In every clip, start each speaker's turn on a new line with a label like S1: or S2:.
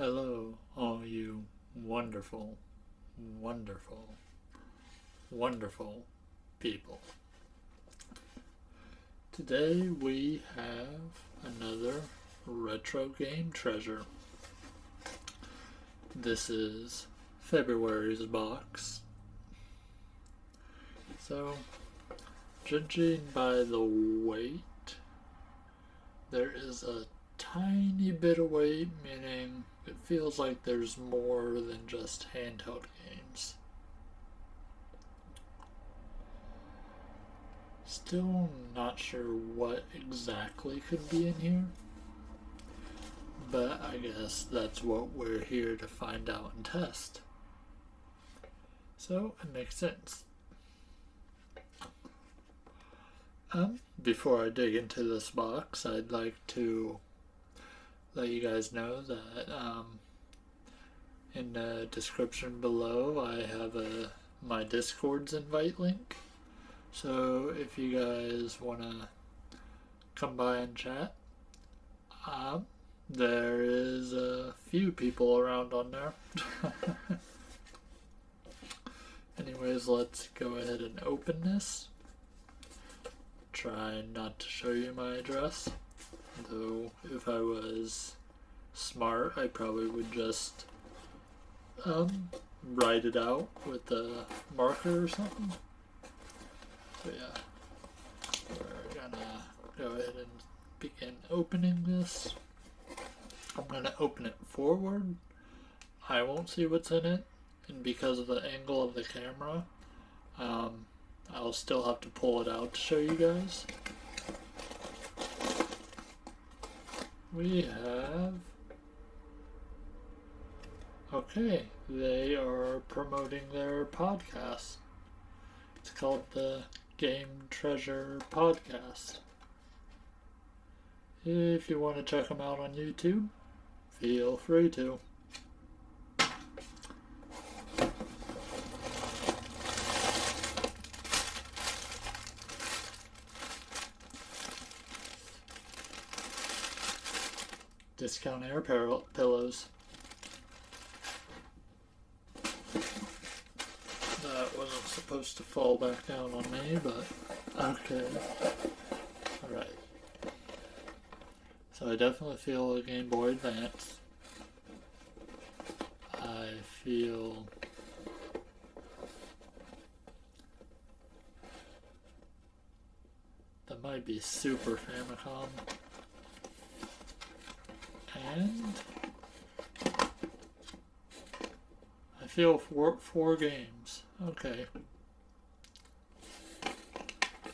S1: Hello, all you wonderful, wonderful, wonderful people. Today we have another retro game treasure. This is February's box. So, judging by the weight, there is a tiny bit of weight, meaning it feels like there's more than just handheld games. Still not sure what exactly could be in here, but I guess that's what we're here to find out and test. So it makes sense. Before I dig into this box, I'd like to let you guys know that in the description below I have my Discord's invite link. So if you guys want to come by and chat, there is a few people around on there. Anyways, let's go ahead and open this. Try not to show you my address, though if I was smart I probably would just write it out with a marker or something. So yeah, we're gonna go ahead and begin opening this. I'm gonna open it forward. I won't see what's in it, and because of the angle of the camera, I'll still have to pull it out to show you guys. We have... Okay, they are promoting their podcast. It's called the Game Treasure Podcast. If you want to check them out on YouTube, feel free to. Discount air pillows. That wasn't supposed to fall back down on me, but okay. Alright. So I definitely feel a Game Boy Advance. I feel that might be Super Famicom. And I feel four games. Okay.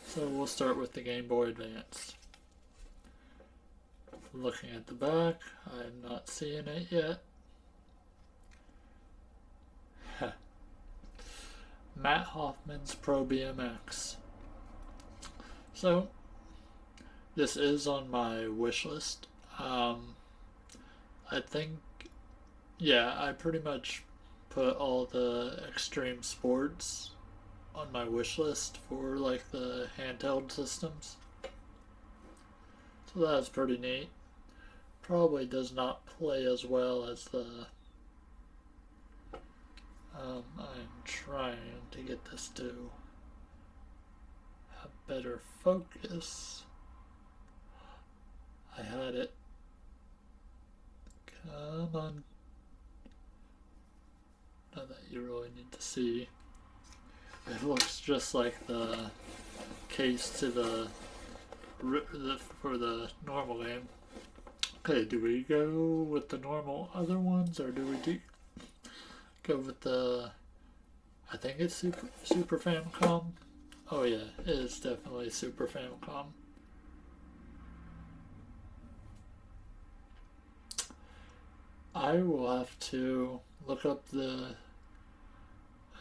S1: So we'll start with the Game Boy Advance. Looking at the back, I'm not seeing it yet. Matt Hoffman's Pro BMX. So, this is on my wish list. I think, yeah, I pretty much put all the extreme sports on my wish list for like the handheld systems. So that's pretty neat. Probably does not play as well as the... I'm trying to get this to have better focus. I had it. Come on. Not that you really need to see. It looks just like the case to for the normal game. Okay, do we go with the normal other ones, or do we go with the... I think it's Super Famicom. Oh yeah, it is definitely Super Famicom. I will have to look up the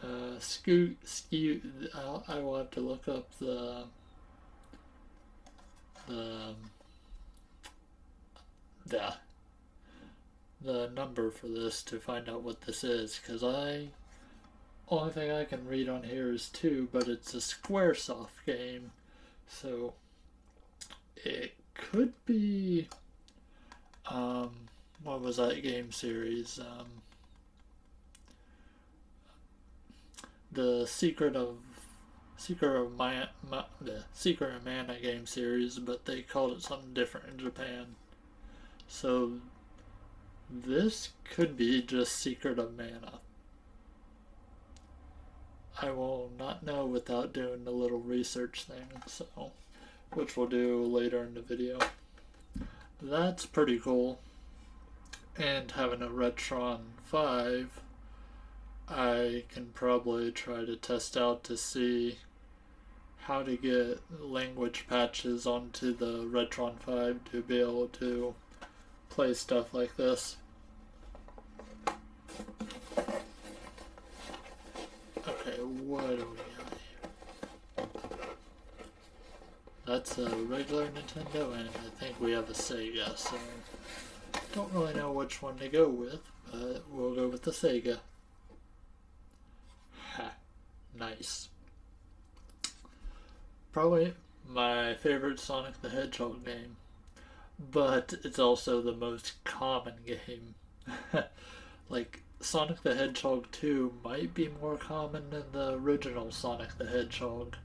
S1: I will have to look up the number for this to find out what this is, because only thing I can read on here is 2, but it's a Squaresoft game, so it could be what was that game series? The Secret of Mana game series, but they called it something different in Japan. So this could be just Secret of Mana. I will not know without doing the little research thing, so which we'll do later in the video. That's pretty cool. And having a Retron 5, I can probably try to test out to see how to get language patches onto the Retron 5 to be able to play stuff like this. Okay, what do we got here? That's a regular Nintendo, and I think we have a Sega, so don't really know which one to go with, but we'll go with the Sega. Ha, nice. Probably my favorite Sonic the Hedgehog game, but it's also the most common game. Like, Sonic the Hedgehog 2 might be more common than the original Sonic the Hedgehog,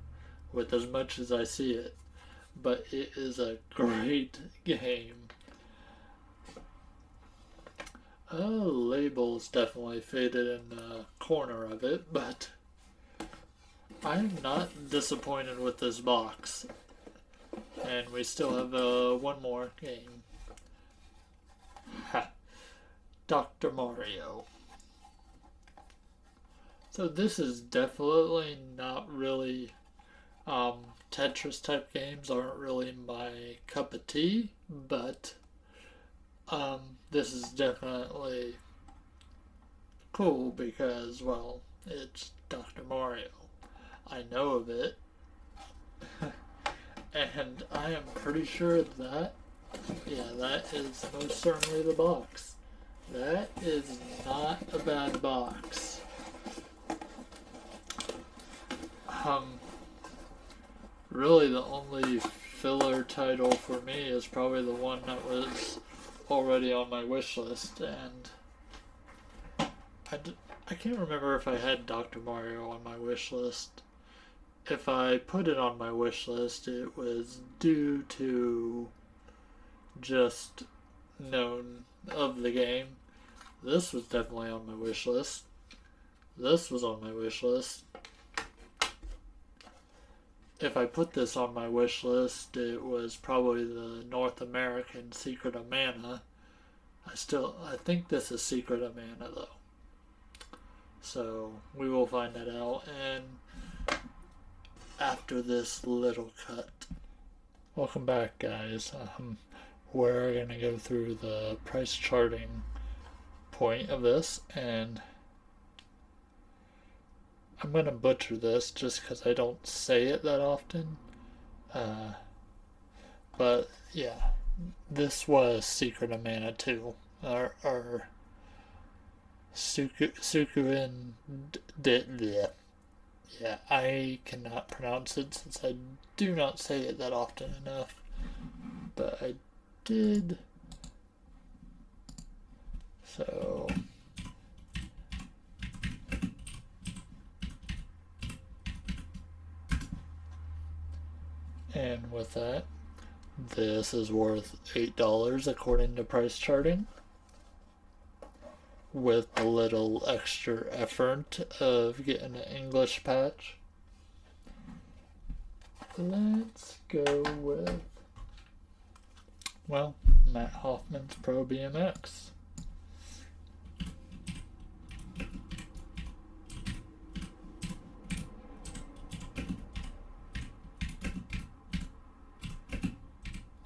S1: with as much as I see it, but it is a great game. Label's definitely faded in the corner of it, but I'm not disappointed with this box. And we still have one more game. Ha! Dr. Mario. So this is definitely not really... Tetris type games aren't really my cup of tea, but this is definitely cool because, well, it's Dr. Mario. I know of it, and I am pretty sure that, yeah, that is most certainly the box. That is not a bad box. Really the only filler title for me is probably the one that was already on my wish list, and I can't remember if I had Dr. Mario on my wish list. If I put it on my wish list, it was due to just known of the game. This was definitely on my wish list. This was on my wish list. If I put this on my wish list, it was probably the North American Secret of Mana. I think this is Secret of Mana though. So we will find that out, and after this little cut. Welcome back, guys. We're gonna go through the price charting point of this, and I'm going to butcher this just because I don't say it that often. But yeah, this was Secret of Mana 2. Or Sukuin. Yeah, I cannot pronounce it since I do not say it that often enough. But I did. So... And with that, this is worth $8 according to price charting, with a little extra effort of getting an English patch. Let's go with, well, Matt Hoffman's Pro BMX.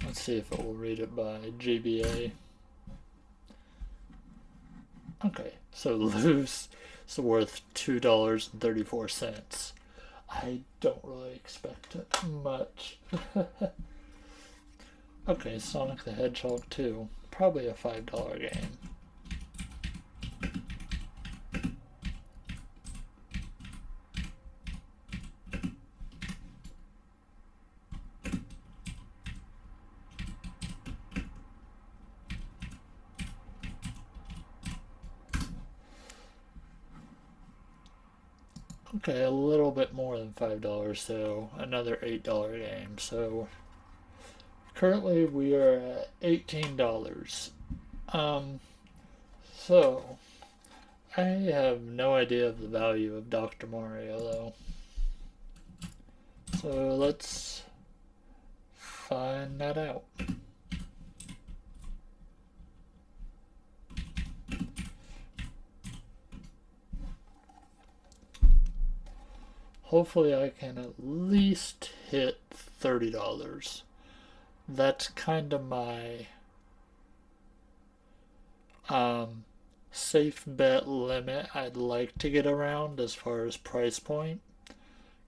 S1: Let's see if it will read it by GBA. Okay, so loose is worth $2.34. I don't really expect much. Okay, Sonic the Hedgehog 2, probably a $5 game. Okay, a little bit more than $5, so another $8 game. So currently we are at $18. Um, so I have no idea of the value of Dr. Mario though. So let's find that out. Hopefully I can at least hit $30. That's kind of my um, safe bet limit I'd like to get around as far as price point.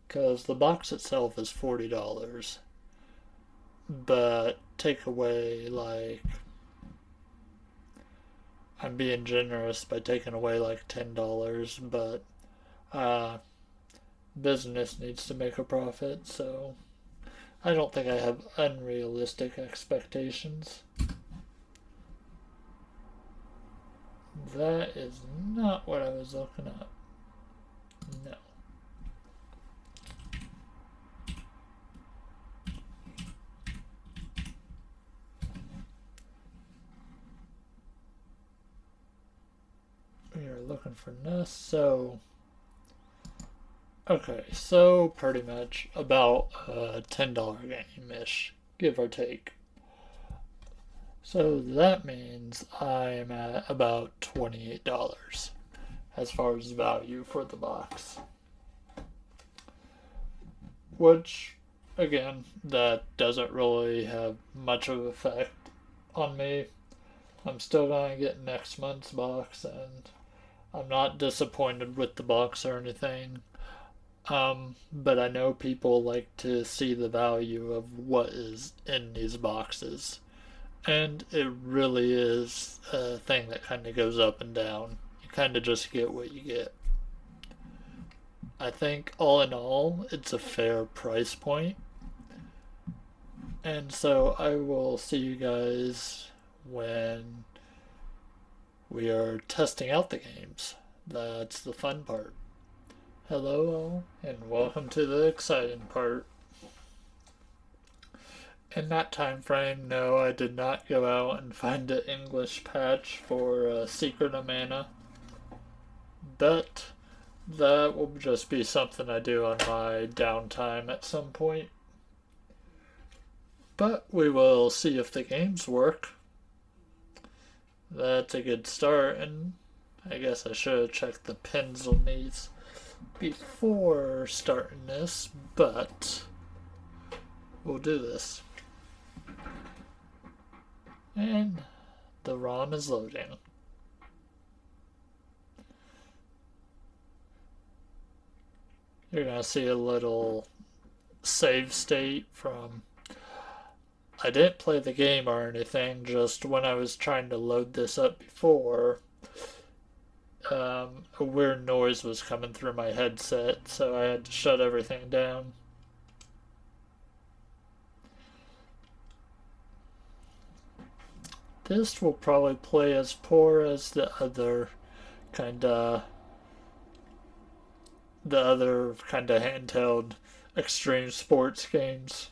S1: Because the box itself is $40. But take away, like, I'm being generous by taking away like $10, but uh, business needs to make a profit, so I don't think I have unrealistic expectations. That is not what I was looking at. No. We are looking for Nest, so okay, so pretty much about a $10 game-ish, give or take. So that means I'm at about $28 as far as value for the box. Which, again, that doesn't really have much of an effect on me. I'm still going to get next month's box, and I'm not disappointed with the box or anything. But I know people like to see the value of what is in these boxes. And it really is a thing that kind of goes up and down. You kind of just get what you get. I think all in all, it's a fair price point. And so I will see you guys when we are testing out the games. That's the fun part. Hello, all, and welcome to the exciting part. In that time frame, no, I did not go out and find an English patch for Secret of Mana, but that will just be something I do on my downtime at some point. But we will see if the games work. That's a good start, and I guess I should have checked the pins on these before starting this, but we'll do this. And the ROM is loading. You're going to see a little save state from. I didn't play the game or anything, just when I was trying to load this up before, a weird noise was coming through my headset, so I had to shut everything down. This will probably play as poor as the other kinda handheld extreme sports games.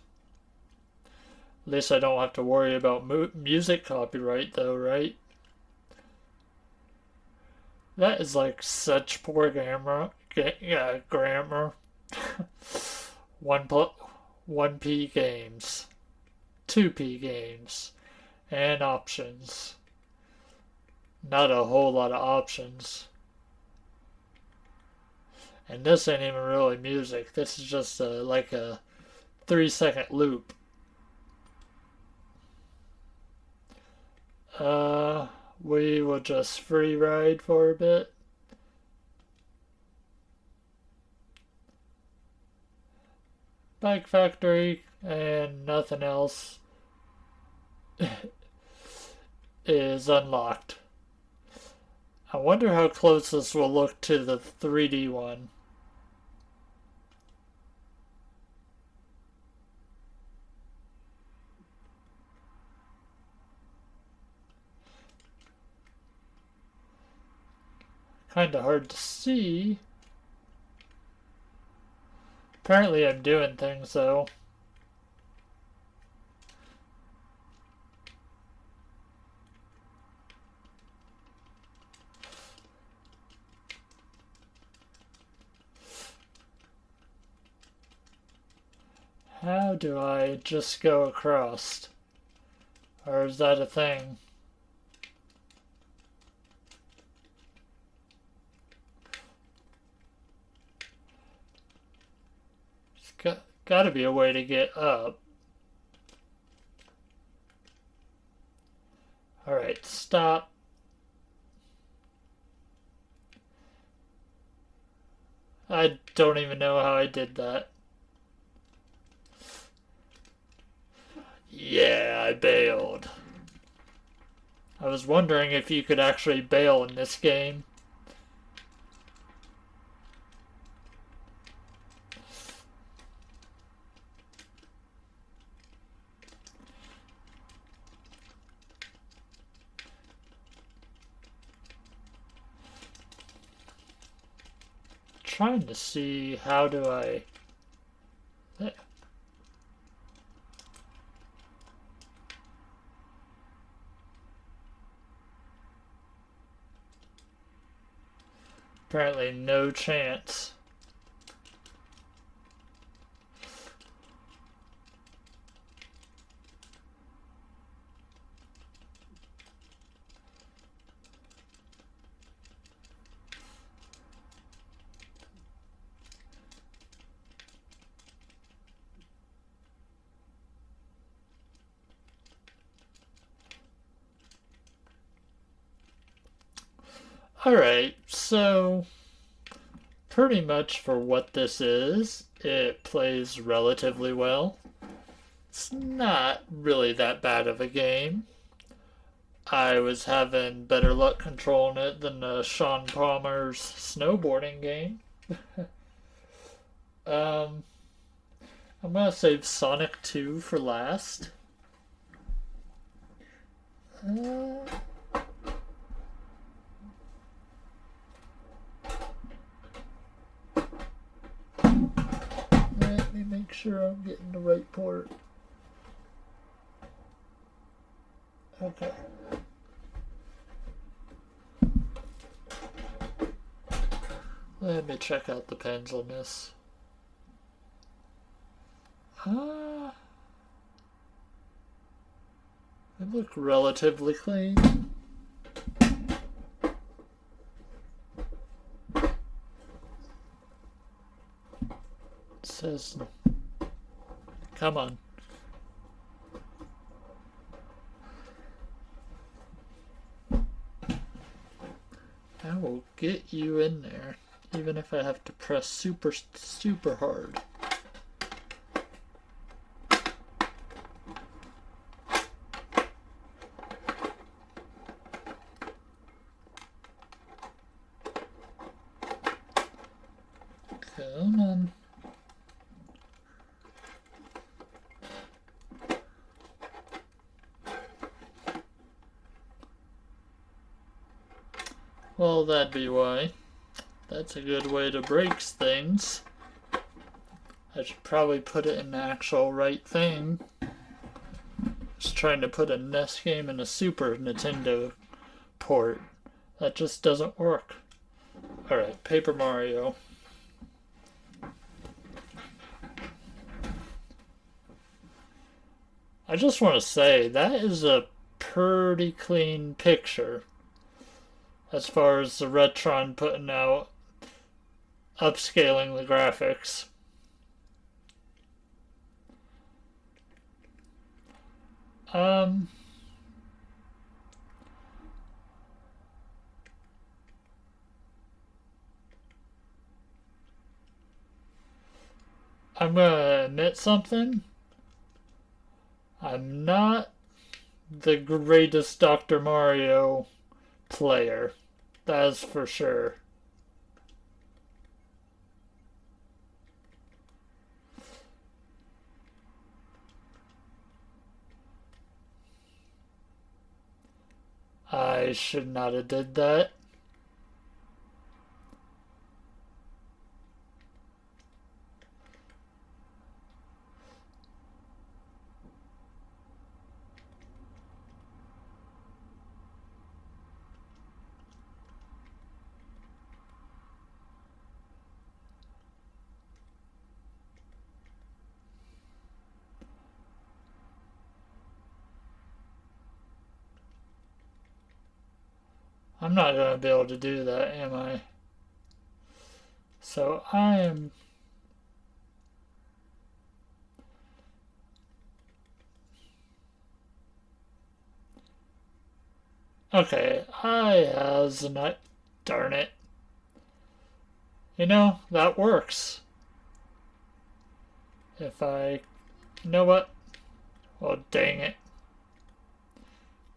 S1: At least I don't have to worry about music copyright though, right? That is like such poor grammar. Grammar. One 1p games, 2p games, and options. Not a whole lot of options. And this ain't even really music. This is just like a 3-second loop. We will just free ride for a bit. Bike Factory and nothing else is unlocked. I wonder how close this will look to the 3D one. Kinda hard to see. Apparently I'm doing things though. How do I just go across? Or is that a thing? It's gotta be a way to get up. Alright, stop. I don't even know how I did that. Yeah, I bailed. I was wondering if you could actually bail in this game. Trying to see how do I... There. Apparently no chance. Alright, so pretty much for what this is, it plays relatively well. It's not really that bad of a game. I was having better luck controlling it than Sean Palmer's snowboarding game. I'm gonna save Sonic 2 for last. Let me make sure I'm getting the right port. Okay. Let me check out the pens on this. They look relatively clean. It says, come on. I will get you in there, even if I have to press super, super hard. Come on. Well, that'd be why. That's a good way to break things. I should probably put it in the actual right thing. Just trying to put a NES game in a Super Nintendo port. That just doesn't work. Alright, Paper Mario. I just want to say, that is a pretty clean picture. As far as the Retron putting out, upscaling the graphics. I'm gonna admit something. I'm not the greatest Dr. Mario player. That is for sure. I should not have did that. I'm not going to be able to do that, am I? So I am... Okay, I has a nut. Darn it. You know, that works. If I... You know what? Well, dang it.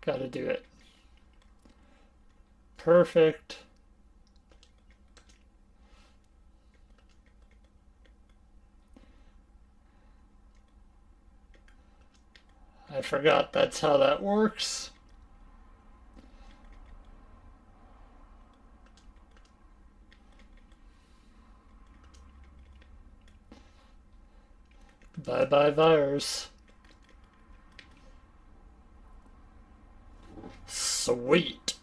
S1: Gotta do it. Perfect. I forgot that's how that works. Bye bye virus. Sweet.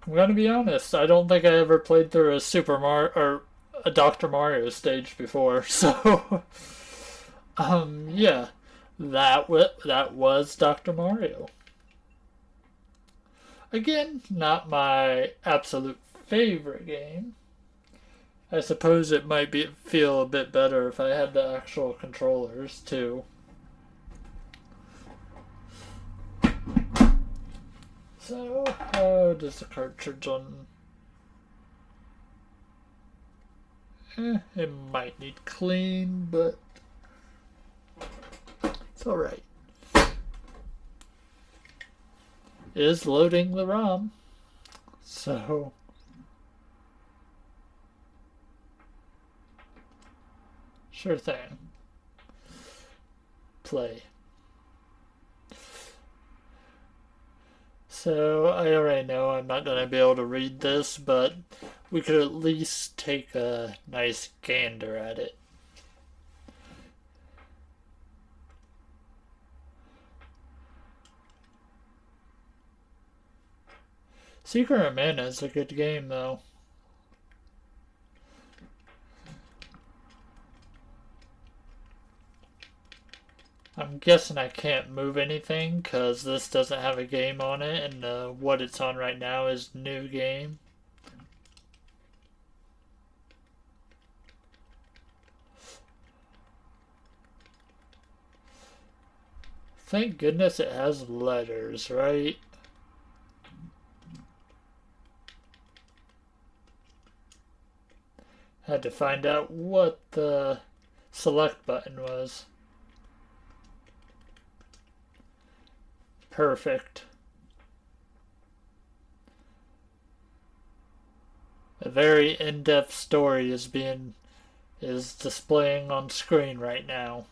S1: I'm gonna be honest, I don't think I ever played through a Super Mario or a Dr. Mario stage before, so yeah. That was Dr. Mario. Again, not my absolute favorite game. I suppose it might feel a bit better if I had the actual controllers too. So, how does the cartridge on... it might need clean, but it's alright. It is loading the ROM, so... Sure thing. Play. So, I already know I'm not going to be able to read this, but we could at least take a nice gander at it. Secret of Mana is a good game, though. I'm guessing I can't move anything because this doesn't have a game on it, and what it's on right now is new game. Thank goodness it has letters, right? Had to find out what the select button was. Perfect. A very in-depth story is displaying on screen right now.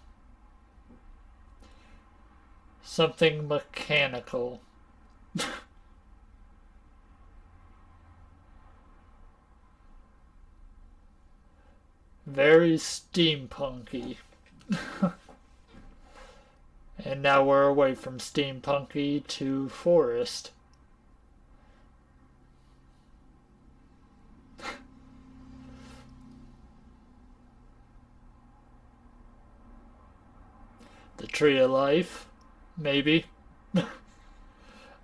S1: Something mechanical. Very steampunky. And now we're away from steampunky to forest. The Tree of Life, maybe.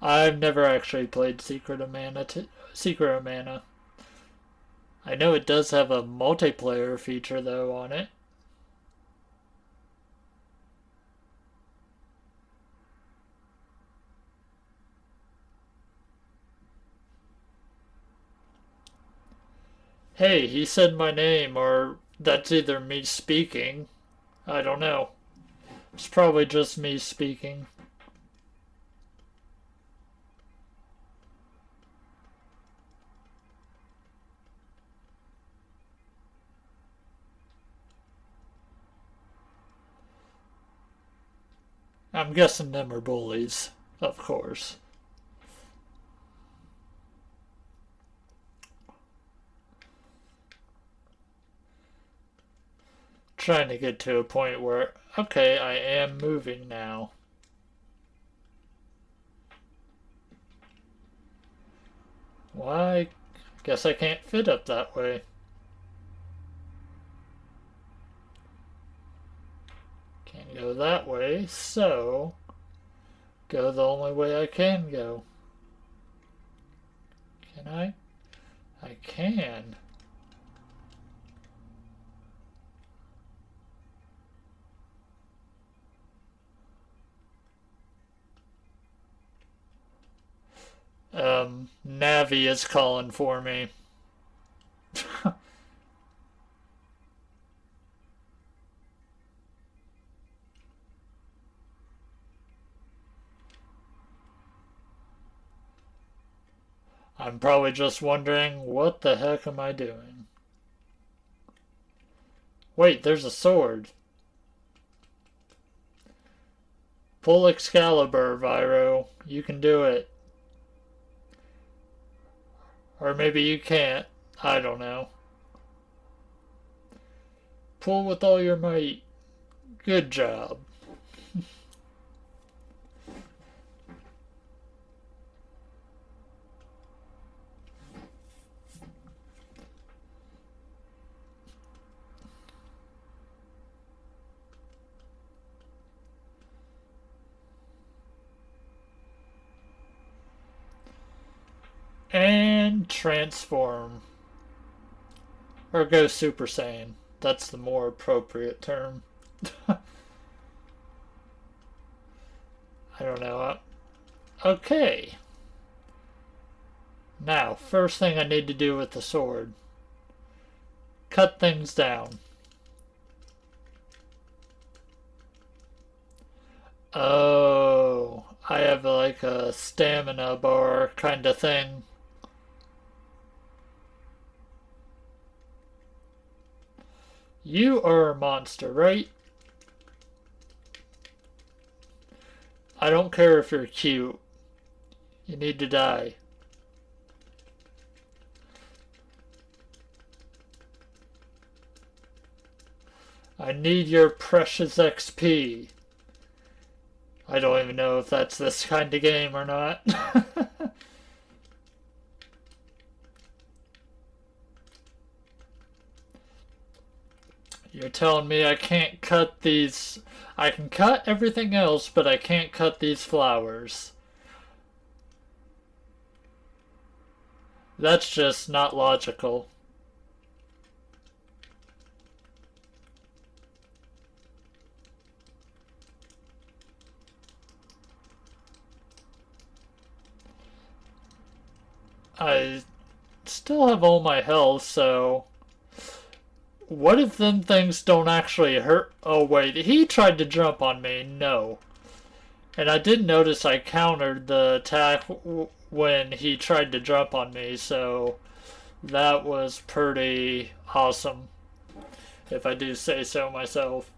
S1: I've never actually played Secret of Mana. I know it does have a multiplayer feature though on it. Hey, he said my name, or that's either me speaking. I don't know. It's probably just me speaking. I'm guessing them are bullies, of course. Trying to get to a point where, okay, I am moving now. Why? Guess I can't fit up that way. Can't go that way, so go the only way I can go. Can I? I can. Navi is calling for me. I'm probably just wondering, what the heck am I doing? Wait, there's a sword. Pull Excalibur, Vyro. You can do it. Or maybe you can't. I don't know. Pull with all your might. Good job. And transform. Or go Super Saiyan. That's the more appropriate term. I don't know. Okay. Now, first thing I need to do with the sword. Cut things down. Oh, I have like a stamina bar kind of thing. You are a monster, right? I don't care if you're cute. You need to die. I need your precious XP. I don't even know if that's this kind of game or not. You're telling me I can't cut these... I can cut everything else, but I can't cut these flowers. That's just not logical. I still have all my health, so... What if them things don't actually hurt? Oh wait, he tried to jump on me. No. And I did notice I countered the attack when he tried to jump on me, so that was pretty awesome, if I do say so myself.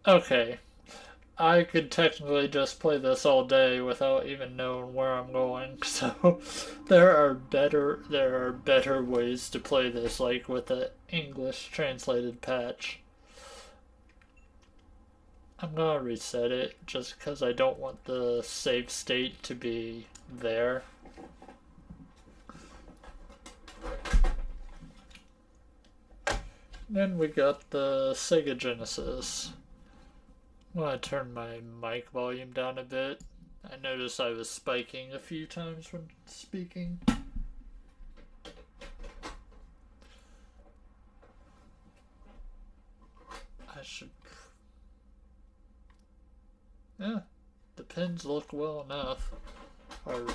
S1: Okay. I could technically just play this all day without even knowing where I'm going. So there are better ways to play this, like with the English translated patch. I'm gonna reset it just because I don't want the save state to be there. Then we got the Sega Genesis. I'm gonna turn my mic volume down a bit. I noticed I was spiking a few times when speaking. I should... Yeah, the pins look well enough. Or...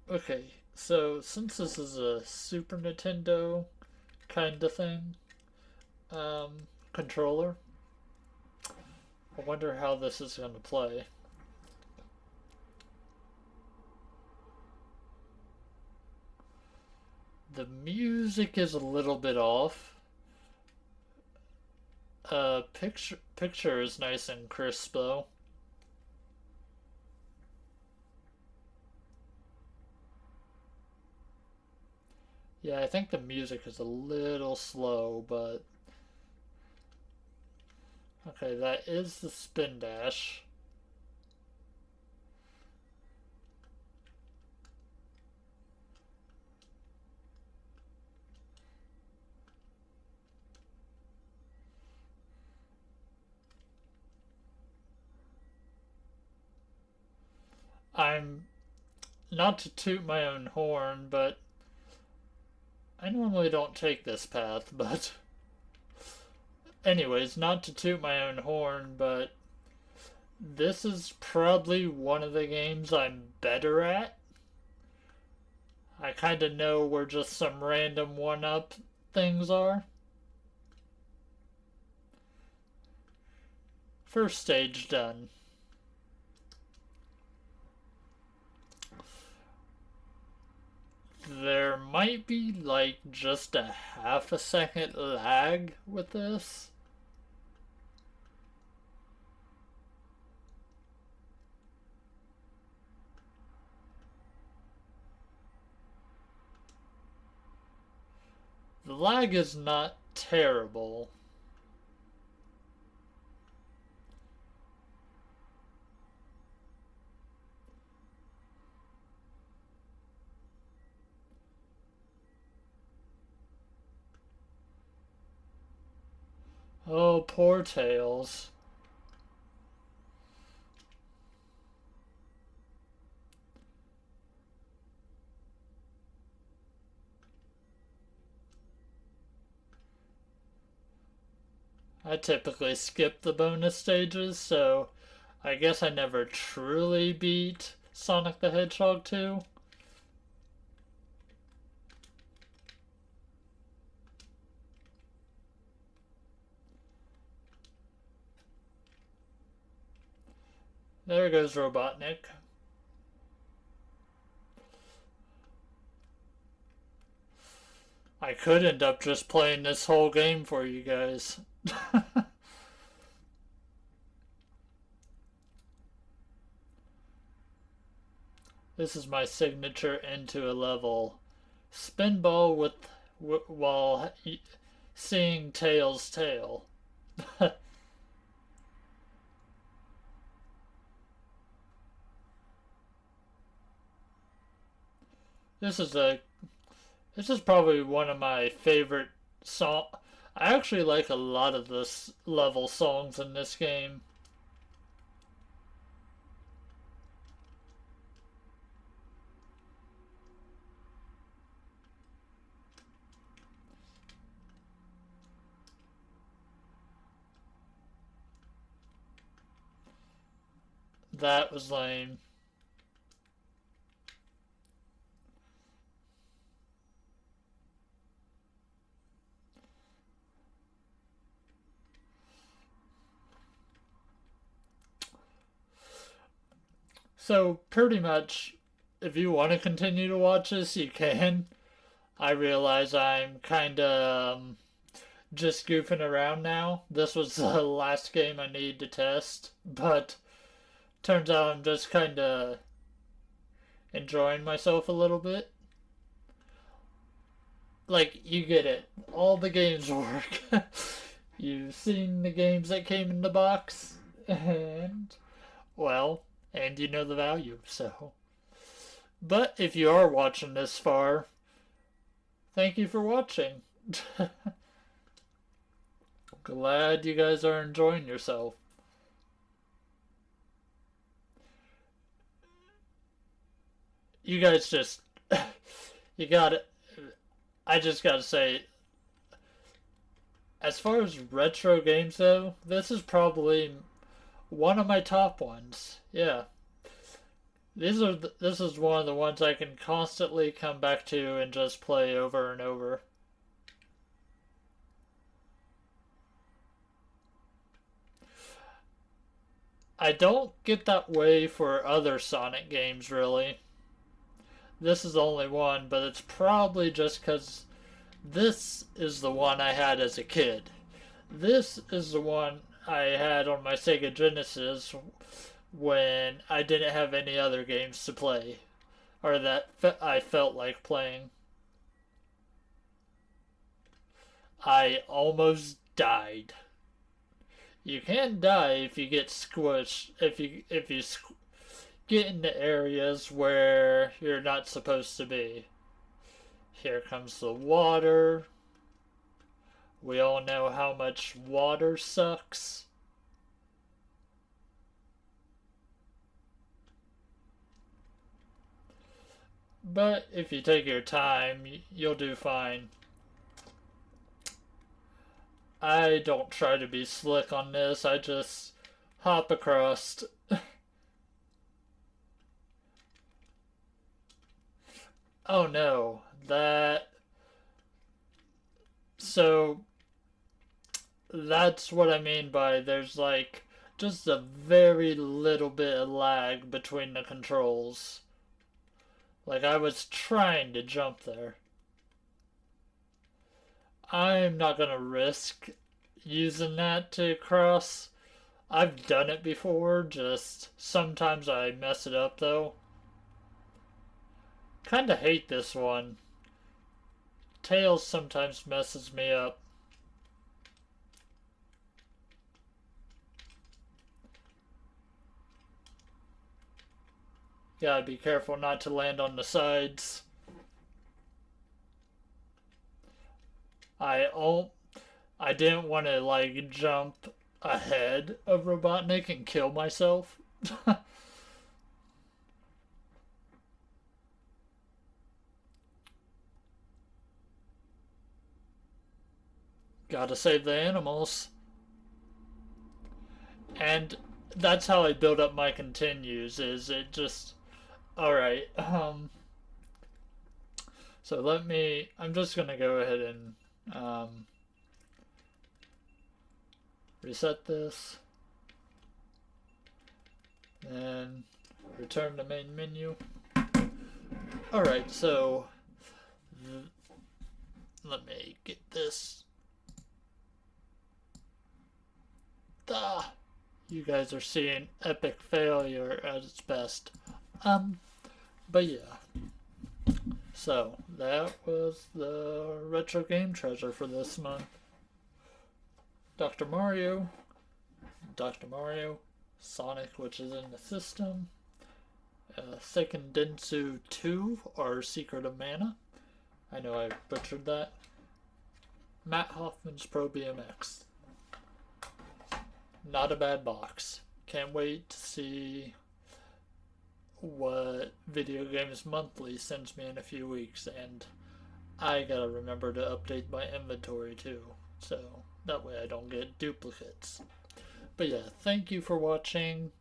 S1: Okay, so since this is a Super Nintendo kind of thing, controller, I wonder how this is going to play. The music is a little bit off. Picture is nice and crisp though. Yeah, I think the music is a little slow, but okay, that is the spin dash. I'm not to toot my own horn, but I normally don't take this path, but anyways, not to toot my own horn, but this is probably one of the games I'm better at. I kind of know where just some random one-up things are. First stage done. There might be like just a half a second lag with this. The lag is not terrible. Oh, poor Tails. I typically skip the bonus stages, so I guess I never truly beat Sonic the Hedgehog 2. There goes Robotnik. I could end up just playing this whole game for you guys. This is my signature into a level. Spinball while seeing Tails' tail. This is probably one of my favorite song. I actually like a lot of this level songs in this game. That was lame. So pretty much, if you want to continue to watch this, you can. I realize I'm kind of just goofing around now. This was the last game I need to test, but turns out I'm just kind of enjoying myself a little bit. Like, you get it. All the games work. You've seen the games that came in the box, and, well, and you know the value, so. But if you are watching this far, thank you for watching. Glad you guys are enjoying yourself. You guys just, you got it. I just gotta say, as far as retro games though, this is probably one of my top ones. Yeah. This is one of the ones I can constantly come back to and just play over and over. I don't get that way for other Sonic games, really. This is the only one, but it's probably just because this is the one I had as a kid. This is the one I had on my Sega Genesis when I didn't have any other games to play, or that I felt like playing. I almost died. You can die if you get squished, if you get into areas where you're not supposed to be. Here comes the water. We all know how much water sucks. But if you take your time, you'll do fine. I don't try to be slick on this, I just hop across. Oh no, that... So, that's what I mean by there's like just a very little bit of lag between the controls. Like I was trying to jump there. I'm not gonna risk using that to cross. I've done it before, just sometimes I mess it up though. Kinda hate this one. Tails sometimes messes me up. Gotta be careful not to land on the sides. I oh, I didn't want to like jump ahead of Robotnik and kill myself. Gotta save the animals. And that's how I build up my continues, is it just... Alright, so I'm just gonna go ahead and, reset this. And return to main menu. Alright, so let me get this. Ah, you guys are seeing epic failure at its best. But yeah. So that was the retro game treasure for this month. Dr. Mario, Sonic, which is in the system, Seiken Densu 2, or Secret of Mana. I know I butchered that. Matt Hoffman's Pro BMX. Not a bad box. Can't wait to see what Video Games Monthly sends me in a few weeks, and I gotta remember to update my inventory too, so that way I don't get duplicates. But yeah, thank you for watching.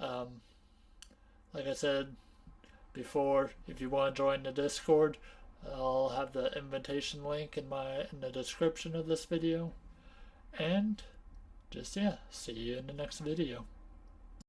S1: Like I said before, if you want to join the Discord, I'll have the invitation link in the description of this video. And just, yeah, see you in the next video.